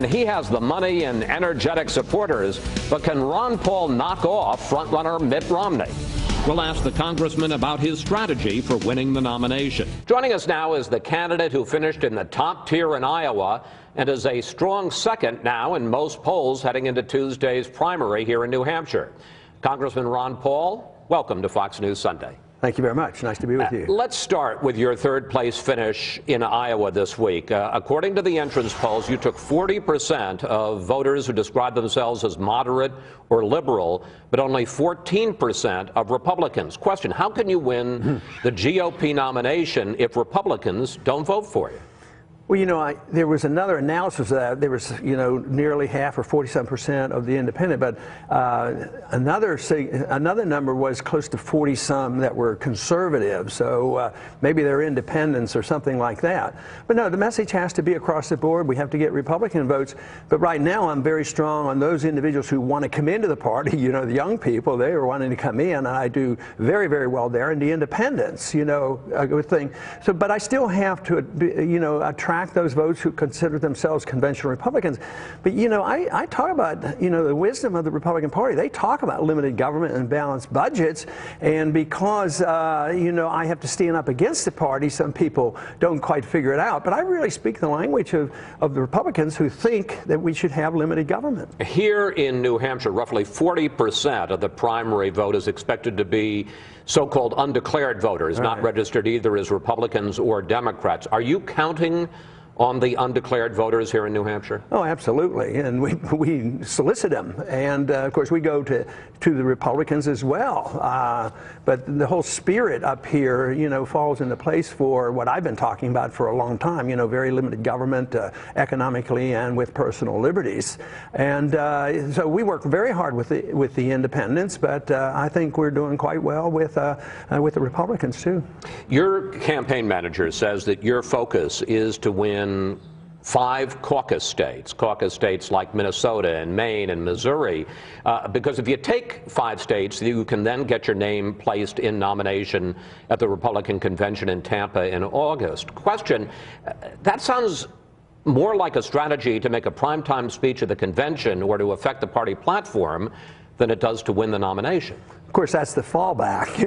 He has the money and energetic supporters, but can Ron Paul knock off frontrunner Mitt Romney? We'll ask the congressman about his strategy for winning the nomination. Joining us now is the candidate who finished in the top tier in Iowa and is a strong second now in most polls heading into Tuesday's primary here in New Hampshire. Congressman Ron Paul, welcome to Fox News Sunday. Thank you very much. Nice to be with you. Let's start with your third place finish in Iowa this week. According to the entrance polls, you took 40% of voters who describe themselves as moderate or liberal, but only 14% of Republicans. Question, how can you win the GOP nomination if Republicans don't vote for you? Well, you know, there was another analysis of that. There was, nearly half or 47% of the independent, but another number was close to 40-some that were conservative. So maybe they're independents or something like that. But no, the message has to be across the board. We have to get Republican votes. But right now, I'm very strong on those individuals who want to come into the party. You know, the young people, they are wanting to come in, and I do very, very well there. And the independents, a good thing. So, but I still have to, attract those votes who consider themselves conventional Republicans. But, I talk about, the wisdom of the Republican Party. They talk about limited government and balanced budgets. And because, I have to stand up against the party, some people don't quite figure it out. But I really speak the language of the Republicans who think that we should have limited government. Here in New Hampshire, roughly 40% of the primary vote is expected to be so-called undeclared voters, not registered either as Republicans or Democrats. Are you counting on the undeclared voters here in New Hampshire? Oh, absolutely. And we solicit them. And, of course, we go to the Republicans as well. But the whole spirit up here, falls into place for what I've been talking about for a long time, very limited government economically and with personal liberties. And so we work very hard with the independents, but I think we're doing quite well with the Republicans, too. Your campaign manager says that your focus is to win 5 caucus states like Minnesota and Maine and Missouri, because if you take 5 states, you can then get your name placed in nomination at the Republican convention in Tampa in August. Question, that sounds more like a strategy to make a primetime speech at the convention or to affect the party platform than it does to win the nomination. Of course, that's the fallback.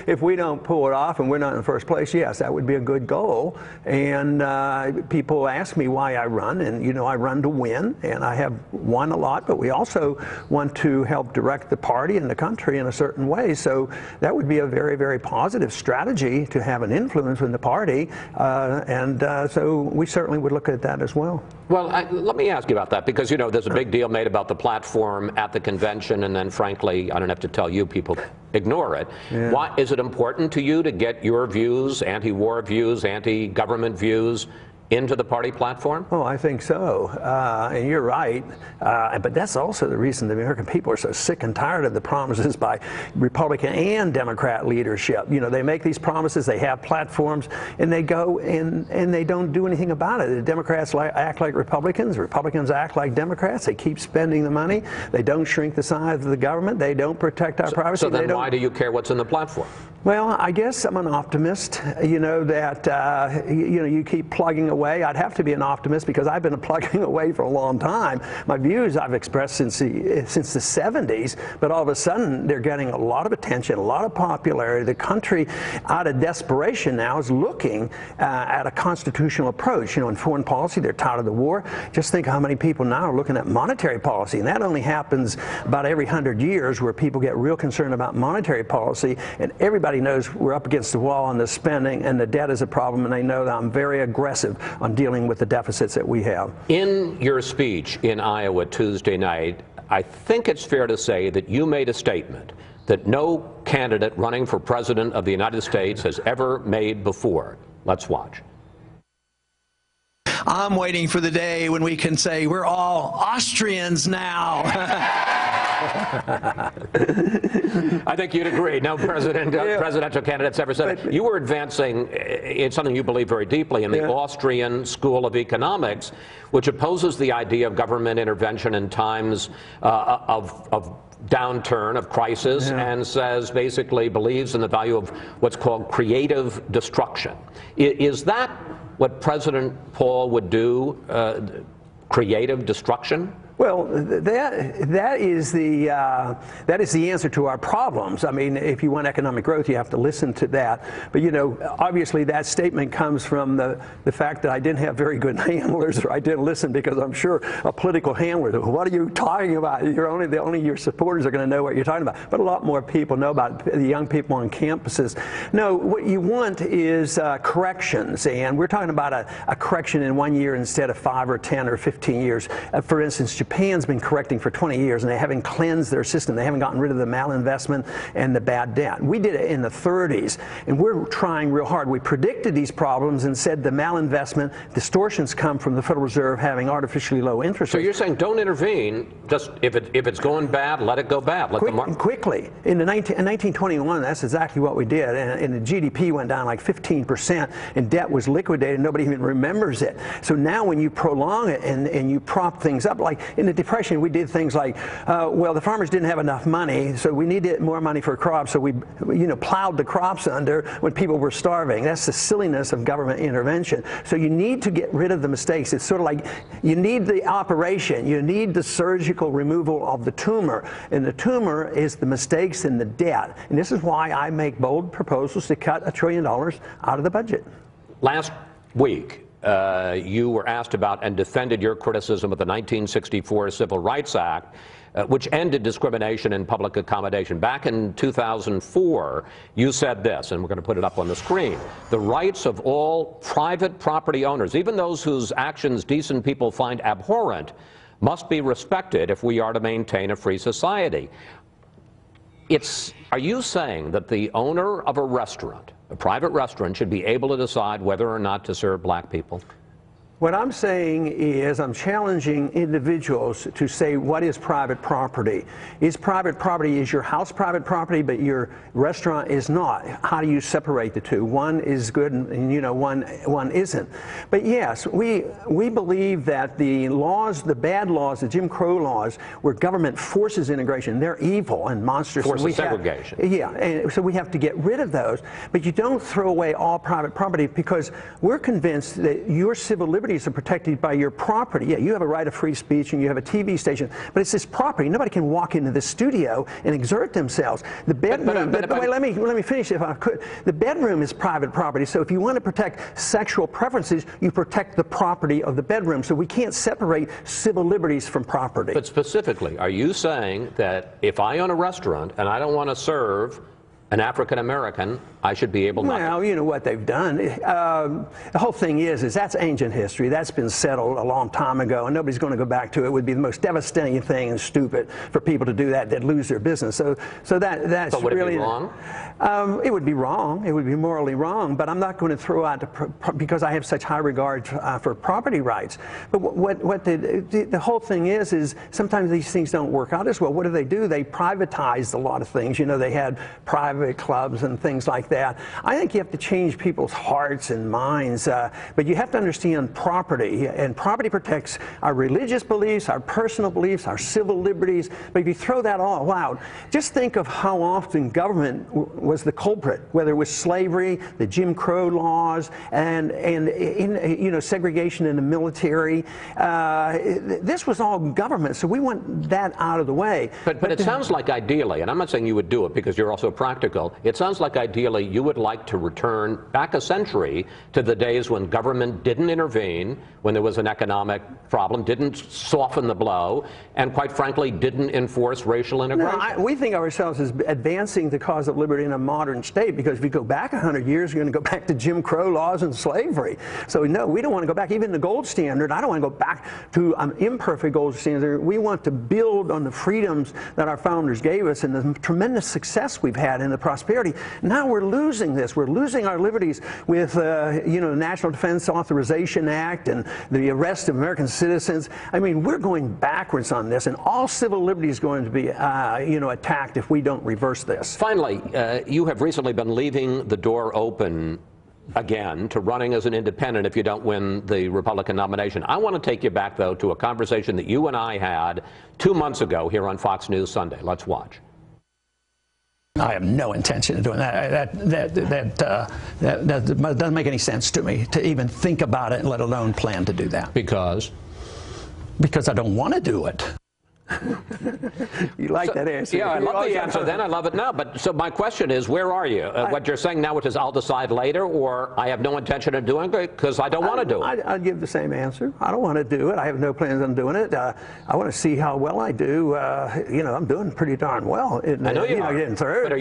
If we don't pull it off and we're not in first place, yes, that would be a good goal. And people ask me why I run, and I run to win, and I have won a lot, but we also want to help direct the party and the country in a certain way. So that would be a very, very positive strategy to have an influence in the party, so we certainly would look at that as well. Well, let me ask you about that, because there's a big deal made about the platform at the convention, and then frankly, I don't have to tell you, people ignore it. Yeah. Why is it important to you to get your views, anti-war views, anti-government views, into the party platform? Oh, I think so. And you're right. But that's also the reason the American people are so sick and tired of the promises by Republican and Democrat leadership. They make these promises, they have platforms, and they go and they don't do anything about it. The Democrats act like Republicans, Republicans act like Democrats. They keep spending the money. They don't shrink the size of the government. They don't protect our privacy. So then why do you care what's in the platform? Well, I guess I'm an optimist, that, you keep plugging away. I'd have to be an optimist because I've been plugging away for a long time. My views I've expressed since the 70s, but all of a sudden they're getting a lot of attention, a lot of popularity. The country, out of desperation now, is looking at a constitutional approach. In foreign policy, they're tired of the war. Just think how many people now are looking at monetary policy, and that only happens about every 100 years where people get real concerned about monetary policy, and everybody knows we're up against the wall on the spending, and the debt is a problem, and they know that I'm very aggressive on dealing with the deficits that we have. In your speech in Iowa Tuesday night, I think it's fair to say that you made a statement that no candidate running for president of the United States has ever made before. Let's watch. I'm waiting for the day when we can say we're all Austrians now. I think you'd agree. No presidential candidate's ever said it. You were advancing in something you believe very deeply in the Austrian School of Economics, which opposes the idea of government intervention in times of downturn, of crisis, and says, basically believes in the value of what's called creative destruction. Is that what President Paul would do? creative destruction? Well, that is the answer to our problems. I mean, if you want economic growth, you have to listen to that. But, you know, obviously that statement comes from the fact that I didn't have very good handlers, or I didn't listen, because I'm sure a political handler, what are you talking about? Only your supporters are going to know what you're talking about. But a lot more people know about it, the young people on campuses. No, what you want is corrections, and we're talking about a correction in 1 year instead of 5 or 10 or 15 years. For instance, Japan's been correcting for 20 years, and they haven't cleansed their system. They haven't gotten rid of the malinvestment and the bad debt. We did it in the 30s, and we're trying real hard. We predicted these problems and said the malinvestment distortions come from the Federal Reserve having artificially low interest rates. So you're saying don't intervene, just if it's going bad, let it go bad. Quickly. In 1921, that's exactly what we did, and the GDP went down like 15%, and debt was liquidated. Nobody even remembers it. So now when you prolong it and you prop things up, like in the Depression, we did things like, well, the farmers didn't have enough money, so we needed more money for crops, so we, you know, plowed the crops under when people were starving. That's the silliness of government intervention. So you need to get rid of the mistakes. It's sort of like you need the operation, you need the surgical removal of the tumor, and the tumor is the mistakes and the debt. And this is why I make bold proposals to cut $1 trillion out of the budget. Last week, you were asked about and defended your criticism of the 1964 Civil Rights Act, which ended discrimination in public accommodation. Back in 2004, you said this, and we're going to put it up on the screen: the rights of all private property owners, even those whose actions decent people find abhorrent, must be respected if we are to maintain a free society. Are you saying that the owner of a restaurant, a private restaurant, should be able to decide whether or not to serve black people? What I'm saying is I'm challenging individuals to say, what is private property? Is private property, is your house private property, but your restaurant is not? How do you separate the two? One is good and you know, one isn't. But yes, we believe that the laws, the bad laws, the Jim Crow laws, where government forces integration, they're evil and monstrous. Forces segregation. Yeah, and so we have to get rid of those. But you don't throw away all private property, because we're convinced that your civil liberties are protected by your property. Yeah, you have a right of free speech and you have a TV station, but it's this property. Nobody can walk into the studio and exert themselves. The bedroom, wait, let me finish if I could. The bedroom is private property, so if you want to protect sexual preferences, you protect the property of the bedroom. So we can't separate civil liberties from property. But specifically, are you saying that if I own a restaurant and I don't want to serve an African American, I should be able to? Well, you know what they've done. The whole thing is that's ancient history. That's been settled a long time ago, and nobody's going to go back to it. It would be the most devastating thing and stupid for people to do that. They'd lose their business. So that's would really it be wrong? It would be wrong. It would be morally wrong. But I'm not going to throw out because I have such high regard for property rights. But what the whole thing is sometimes these things don't work out as well. What do? They privatized a lot of things. You know, they had private clubs and things like that. I think you have to change people's hearts and minds, but you have to understand property, and property protects our religious beliefs, our personal beliefs, our civil liberties. But if you throw that all out, just think of how often government was the culprit, whether it was slavery, the Jim Crow laws, and you know, segregation in the military. This was all government, so we want that out of the way. But it sounds like ideally, and I'm not saying you would do it because you're also practical, it sounds like ideally you would like to return back a century to the days when government didn't intervene, when there was an economic problem, didn't soften the blow, and quite frankly didn't enforce racial integration. No, we think of ourselves as advancing the cause of liberty in a modern state, because if you go back 100 years, you're going to go back to Jim Crow laws and slavery. So no, we don't want to go back. Even the gold standard, I don't want to go back to an imperfect gold standard. We want to build on the freedoms that our founders gave us and the tremendous success we've had in the prosperity. Now we're losing this. We're losing our liberties with you know, the National Defense Authorization Act and the arrest of American citizens. I mean, we're going backwards on this, and all civil liberty is going to be you know, attacked if we don't reverse this. Finally, you have recently been leaving the door open again to running as an independent if you don't win the Republican nomination. I want to take you back, though, to a conversation that you and I had 2 months ago here on Fox News Sunday. Let's watch. I have no intention of doing that. That doesn't make any sense to me to even think about it, let alone plan to do that. Because? Because I don't want to do it. You like that answer? Yeah, I love the answer then. I love it now. But so my question is, where are you? What you're saying now, which is I'll decide later, or I have no intention of doing it because I don't want to do it? I'd give the same answer. I don't want to do it. I have no plans on doing it. I want to see how well I do. You know, I'm doing pretty darn well. I know you are. Getting through. But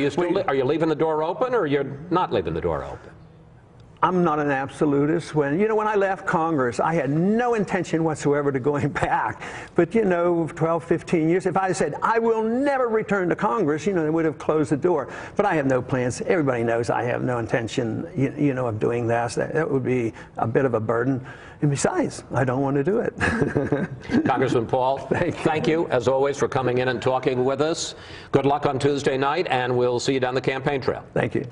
are you leaving the door open, or you're not leaving the door open? I'm not an absolutist. When I left Congress, I had no intention whatsoever to going back. But 12, 15 years, if I had said I will never return to Congress, they would have closed the door. But I have no plans. Everybody knows I have no intention, of doing that. That would be a bit of a burden. And besides, I don't want to do it. Congressman Paul, thank you, as always, for coming in and talking with us. Good luck on Tuesday night, and we'll see you down the campaign trail. Thank you.